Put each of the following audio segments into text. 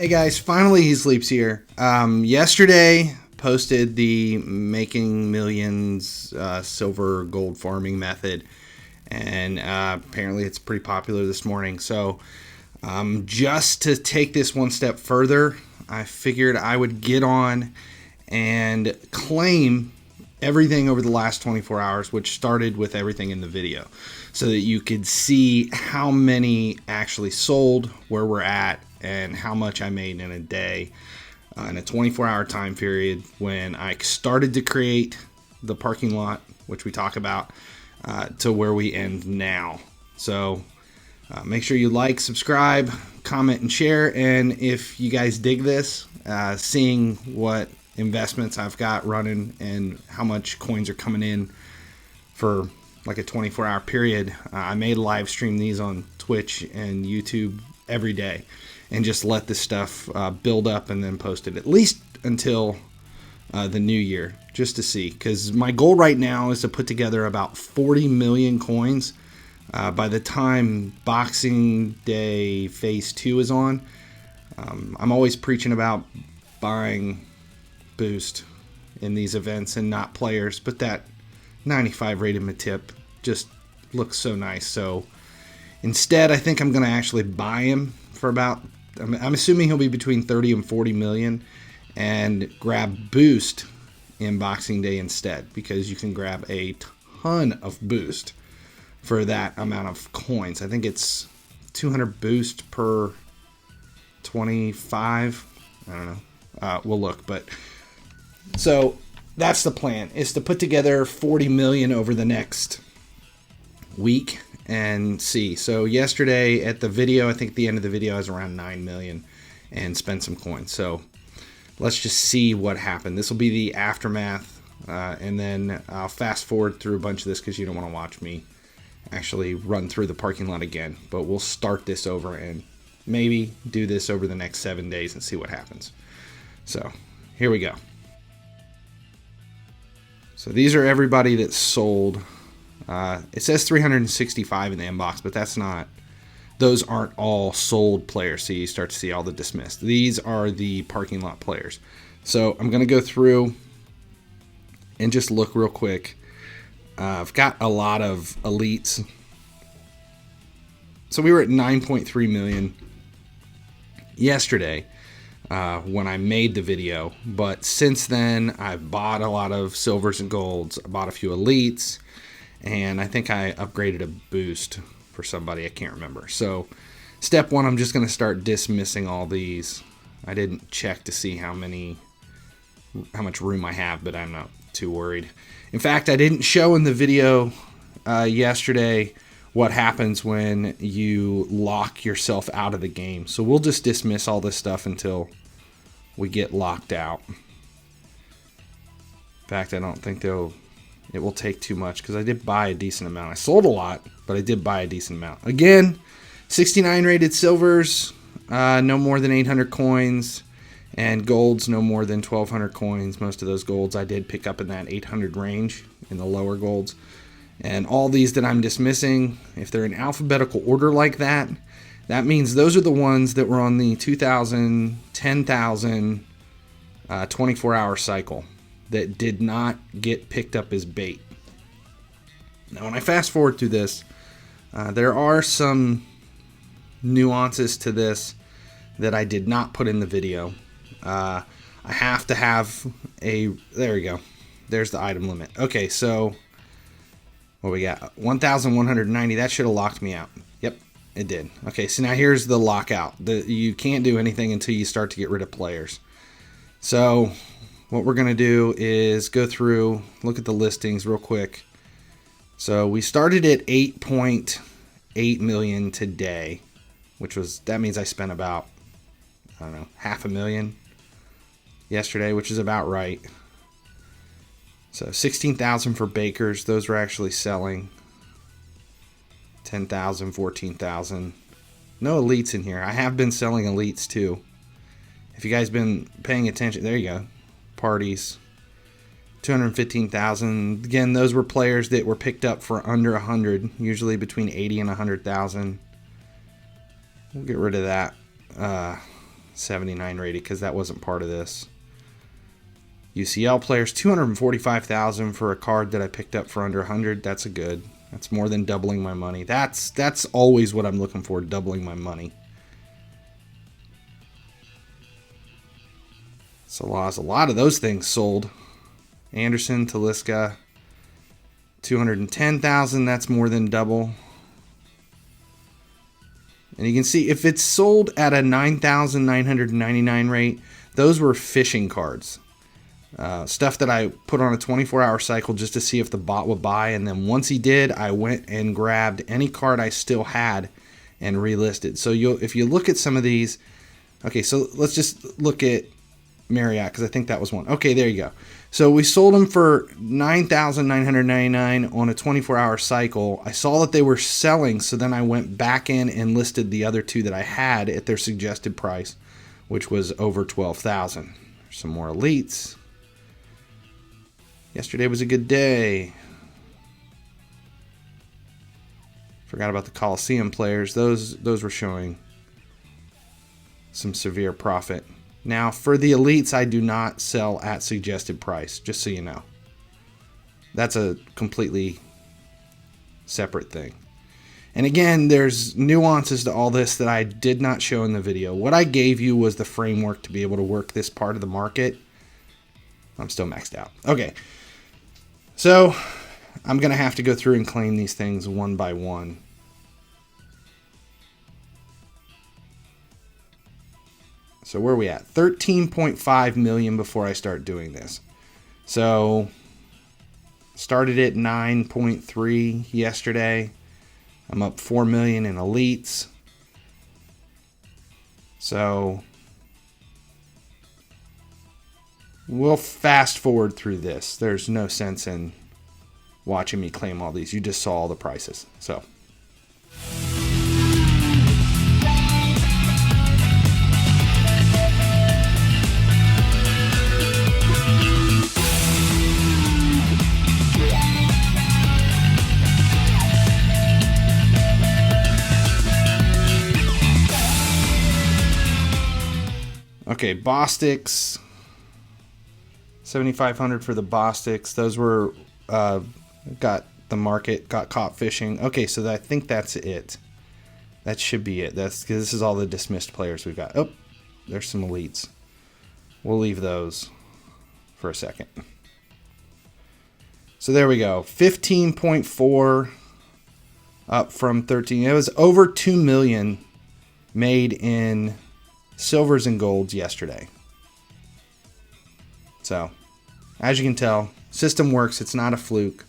Hey guys, finally he sleeps here. Yesterday posted the making millions silver gold farming method, and apparently it's pretty popular this morning. So just to take this one step further, I figured I would get on and claim everything over the last 24 hours, which started with everything in the video, so that you could see how many actually sold, where we're at, and how much I made in a day in a 24-hour time period when I started to create the parking lot, which we talk about, to where we end now. So make sure you like, subscribe, comment, and share. And if you guys dig this, seeing what investments I've got running and how much coins are coming in for like a 24-hour period, I may live stream these on Twitch and YouTube every day and just let this stuff build up and then post it at least until the new year, just to see, because my goal right now is to put together about 40 million coins by the time Boxing Day Phase 2 is on. I'm always preaching about buying boost in these events and not players, but that 95 rated Matip just looks so nice. So instead, I think I'm going to actually buy him for about, I'm assuming he'll be between 30 and 40 million, and grab boost in Boxing Day instead, because you can grab a ton of boost for that amount of coins. I think it's 200 boost per 25. I don't know. We'll look, but so that's the plan, is to put together 40 million over the next week and see. So yesterday at the video, I think the end of the video, I was around 9 million and spent some coins. So let's just see what happened. This will be the aftermath, and then I'll fast forward through a bunch of this because you don't want to watch me actually run through the parking lot again. But we'll start this over and maybe do this over the next 7 days and see what happens. So here we go. So these are everybody that sold. It says 365 in the inbox, but that's not. Those aren't all sold players. So you start to see all the dismissed. These are the parking lot players. So I'm going to go through and just look real quick. I've got a lot of elites. So we were at 9.3 million yesterday when I made the video. But since then, I've bought a lot of silvers and golds. I bought a few elites. And I think I upgraded a boost for somebody. I can't remember. So step one, I'm just going to start dismissing all these. I didn't check to see how much room I have, but I'm not too worried. In fact, I didn't show in the video yesterday what happens when you lock yourself out of the game. So we'll just dismiss all this stuff until we get locked out. In fact, I don't think it will take too much, because I did buy a decent amount. I sold a lot, but I did buy a decent amount. Again, 69 rated silvers, no more than 800 coins, and golds no more than 1,200 coins. Most of those golds I did pick up in that 800 range in the lower golds. And all these that I'm dismissing, if they're in alphabetical order like that, that means those are the ones that were on the 2,000, 10,000, 24-hour cycle that did not get picked up as bait. Now, when I fast forward through this, there are some nuances to this that I did not put in the video. I have to have there we go. There's the item limit. Okay, so what we got? 1,190. That should have locked me out. Yep, it did. Okay, so now here's the lockout. You can't do anything until you start to get rid of players. So what we're going to do is go through, look at the listings real quick. So we started at 8.8 million today, that means I spent about, I don't know, $500,000 yesterday, which is about right. So 16,000 for bakers. Those were actually selling. 10,000, 14,000. No elites in here. I have been selling elites too. If you guys been paying attention, there you go. Parties, 215,000. Again, those were players that were picked up for under 100, usually between 80 and 100,000. We'll get rid of that. 79 rated because that wasn't part of this. UCL players, 245,000 for a card that I picked up for under 100. That's a good. That's more than doubling my money. That's always what I'm looking for, doubling my money. So a lot of those things sold. Anderson, Talisca, 210,000. That's more than double. And you can see if it's sold at a 9,999 rate, those were fishing cards. Stuff that I put on a 24-hour cycle just to see if the bot would buy. And then once he did, I went and grabbed any card I still had and relisted. So if you look at some of these, okay, so let's just look at Marriott because I think that was one. Okay, there you go. So we sold them for $9,999 on a 24-hour cycle. I saw that they were selling, so then I went back in and listed the other two that I had at their suggested price, which was over $12,000. Some more elites. Yesterday was a good day. Forgot about the Coliseum players. Those were showing some severe profit. Now, for the elites, I do not sell at suggested price, just so you know. That's a completely separate thing. And again, there's nuances to all this that I did not show in the video. What I gave you was the framework to be able to work this part of the market. I'm still maxed out. Okay. So, I'm going to have to go through and claim these things one by one. So where are we at? 13.5 million before I start doing this. So started at 9.3 yesterday. I'm up 4 million in elites. So we'll fast forward through this. There's no sense in watching me claim all these. You just saw all the prices. So okay, Bostics, 7,500 for the Bostics. Those were got the market, got caught fishing. Okay, so I think that's it. That should be it. That's because this is all the dismissed players we've got. Oh, there's some elites. We'll leave those for a second. So there we go. 15.4 up from 13. It was over 2 million made in silvers and golds yesterday. So, as you can tell, system works. It's not a fluke.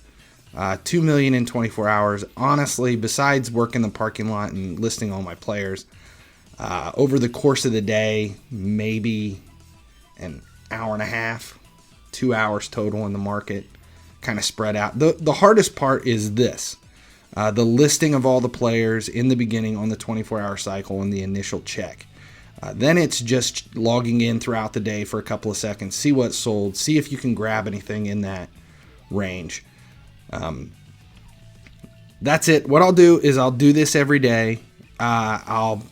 2 million in 24 hours. Honestly, besides working the parking lot and listing all my players, over the course of the day, maybe an hour and a half, 2 hours total in the market, kind of spread out. The hardest part is this. The listing of all the players in the beginning on the 24-hour cycle and the initial check. Then it's just logging in throughout the day for a couple of seconds, see what's sold, see if you can grab anything in that range. That's it. What I'll do is I'll do this every day. I'll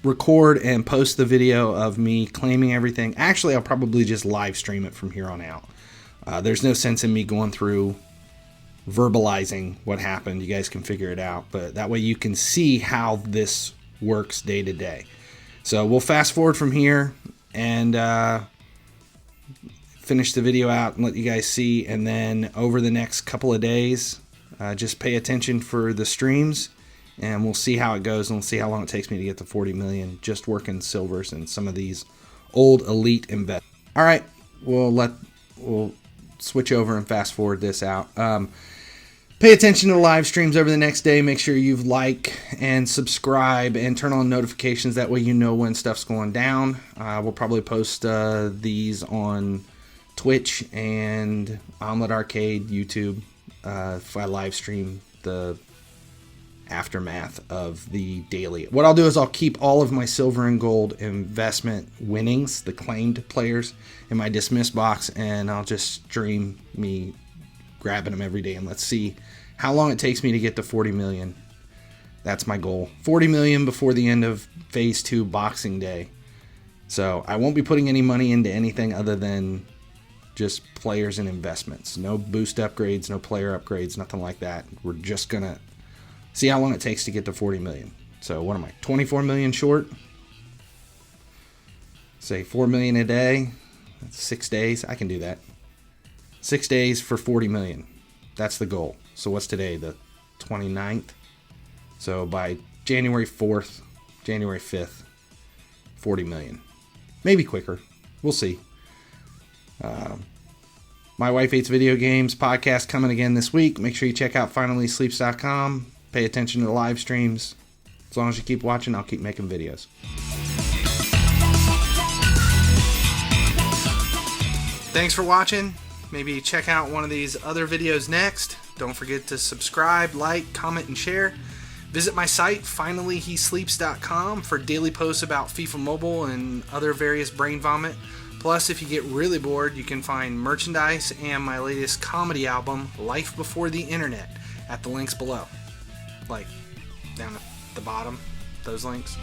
record and post the video of me claiming everything. Actually, I'll probably just live stream it from here on out. There's no sense in me going through verbalizing what happened. You guys can figure it out, but that way you can see how this works day to day. So we'll fast forward from here and finish the video out and let you guys see. And then over the next couple of days, just pay attention for the streams and we'll see how it goes and we'll see how long it takes me to get to 40 million just working silvers and some of these old elite investments. All right, we'll switch over and fast forward this out. Pay attention to the live streams over the next day. Make sure you like and subscribe and turn on notifications. That way you know when stuff's going down. We'll probably post these on Twitch and Omelet Arcade, YouTube. If I live stream the aftermath of the daily. What I'll do is I'll keep all of my silver and gold investment winnings, the claimed players, in my dismiss box, and I'll just stream me grabbing them every day, and let's see how long it takes me to get to 40 million. That's my goal. 40 million before the end of phase 2 Boxing Day. So I won't be putting any money into anything other than just players and investments. No boost upgrades, no player upgrades, nothing like that. We're just going to see how long it takes to get to 40 million. So what am I, 24 million short? Say 4 million a day. That's 6 days. I can do that. 6 days for 40 million. That's the goal. So what's today? The 29th? So by January 4th, January 5th, 40 million. Maybe quicker. We'll see. My Wife Hates Video Games podcast coming again this week. Make sure you check out finallysleeps.com. Pay attention to the live streams. As long as you keep watching, I'll keep making videos. Thanks for watching. Maybe check out one of these other videos next. Don't forget to subscribe, like, comment, and share. Visit my site, finallysleeps.com, for daily posts about FIFA Mobile and other various brain vomit. Plus, if you get really bored, you can find merchandise and my latest comedy album, Life Before the Internet, at the links below. Like, down at the bottom, those links.